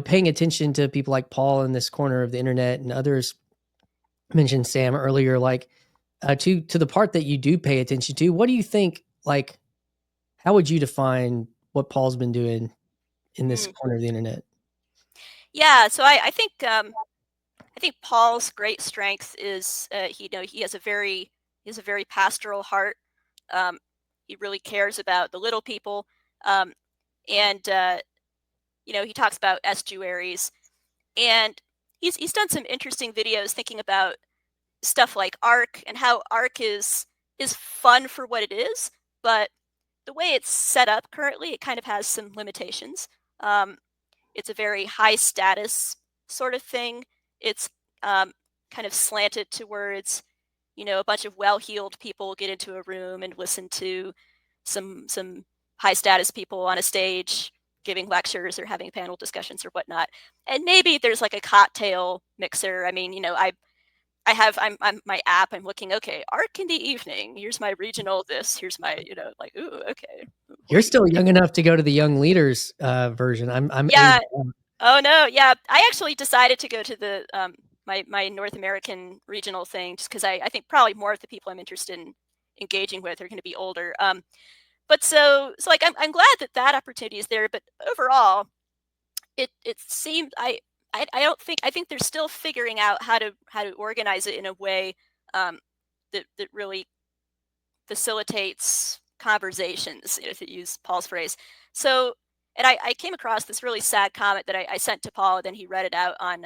paying attention to people like Paul in this corner of the internet, and others mentioned Sam earlier, like to the part that you do pay attention to, what do you think, like, how would you define what Paul's been doing in this corner of the internet? Yeah, so I think Paul's great strength is he has a very pastoral heart. He really cares about the little people, and he talks about estuaries, and he's done some interesting videos thinking about stuff like Ark and how Ark is fun for what it is, but the way it's set up currently, it kind of has some limitations. It's a very high status sort of thing. It's kind of slanted towards, a bunch of well-heeled people get into a room and listen to some high status people on a stage giving lectures or having panel discussions or whatnot. And maybe there's like a cocktail mixer. I mean, I'm my app. I'm looking. Okay, Ark in the evening. Here's my regional. Here's my like. Ooh, okay. You're still young enough to go to the young leaders version. I'm Yeah. 81. Oh no. Yeah. I actually decided to go to the my North American regional thing just because I think probably more of the people I'm interested in engaging with are going to be older. But so like I'm glad that opportunity is there. But overall, it seemed I think they're still figuring out how to organize it in a way that really facilitates conversations, to use Paul's phrase. So, and I came across this really sad comment that I sent to Paul, and then he read it out on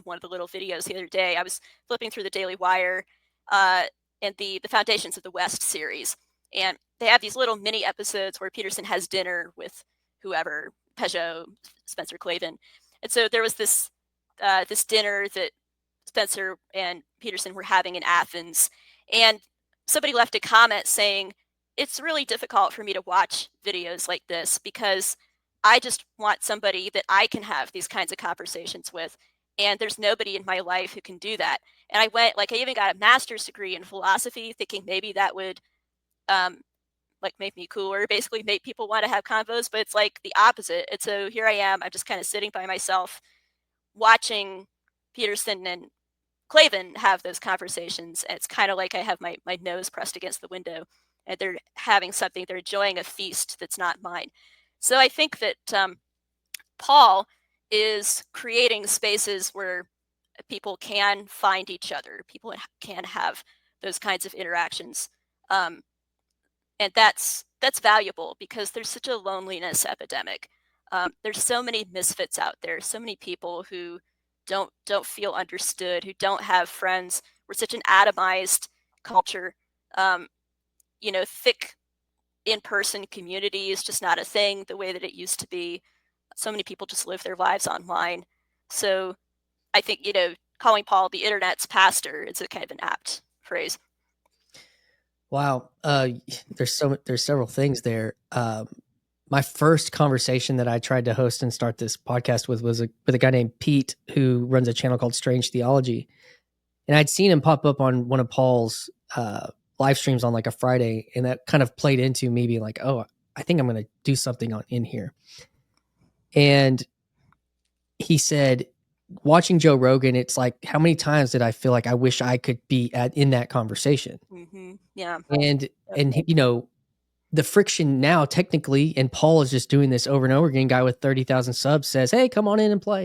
one of the little videos the other day. I was flipping through the Daily Wire and the Foundations of the West series, and they have these little mini episodes where Peterson has dinner with whoever, Peugeot, Spencer Clavin. And so there was this dinner that Spencer and Peterson were having in Athens, and somebody left a comment saying, it's really difficult for me to watch videos like this because I just want somebody that I can have these kinds of conversations with, and there's nobody in my life who can do that. And I went, like, I even got a master's degree in philosophy, thinking maybe that would like make me cooler, basically make people want to have convos, but it's like the opposite. And so here I am, I'm just kind of sitting by myself watching Peterson and Clavin have those conversations. And it's kind of like I have my nose pressed against the window and they're having something, they're enjoying a feast that's not mine. So I think that Paul is creating spaces where people can find each other, people can have those kinds of interactions. And that's valuable because there's such a loneliness epidemic. There's so many misfits out there, so many people who don't feel understood, who don't have friends. We're such an atomized culture. Thick in-person community is just not a thing the way that it used to be. So many people just live their lives online. So I think, calling Paul the internet's pastor is a kind of an apt phrase. Wow. There's several things there. My first conversation that I tried to host and start this podcast with was with a guy named Pete, who runs a channel called Strange Theology. And I'd seen him pop up on one of Paul's live streams on like a Friday. And that kind of played into me being like, oh, I think I'm going to do something in here. And he said, watching Joe Rogan, it's like, how many times did I feel like I wish I could be in that conversation? Mm-hmm. Yeah. And the friction now technically, and Paul is just doing this over and over again. Guy with 30,000 subs says, hey, come on in and play.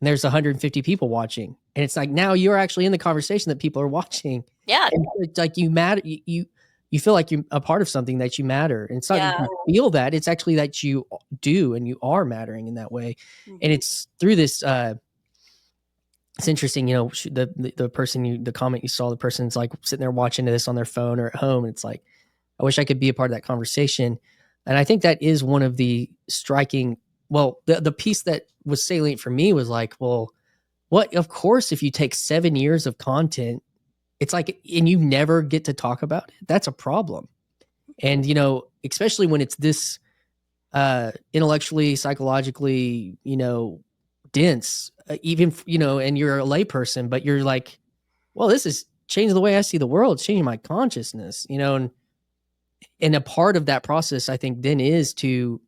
And there's 150 people watching. And it's like, now you're actually in the conversation that people are watching. Yeah. And it's like you matter. You feel like you're a part of something, that you matter. And it's not that you feel that, it's actually that you do, and you are mattering in that way. Mm-hmm. And it's through this, it's interesting, the person, the comment you saw, the person's like sitting there watching this on their phone or at home. And it's like, I wish I could be a part of that conversation. And I think that is one of the striking, the piece that was salient for me was like, well, what, of course, if you take 7 years of content, it's like, and you never get to talk about it, that's a problem. And, especially when it's this intellectually, psychologically, dense, even, and you're a layperson, but you're like, well, this is changing the way I see the world. It's changing my consciousness, and a part of that process, I think, then is to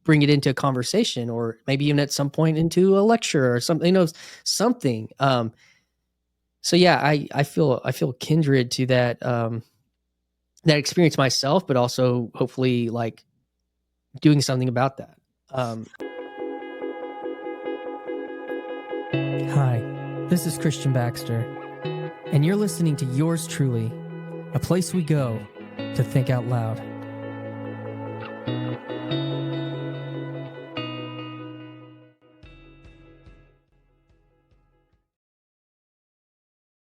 bring it into a conversation, or maybe even at some point into a lecture or something, something. So yeah, I feel kindred to that, that experience myself, but also hopefully like doing something about that. Hi, this is Christian Baxter, and you're listening to Yours Truly, a place we go to think out loud.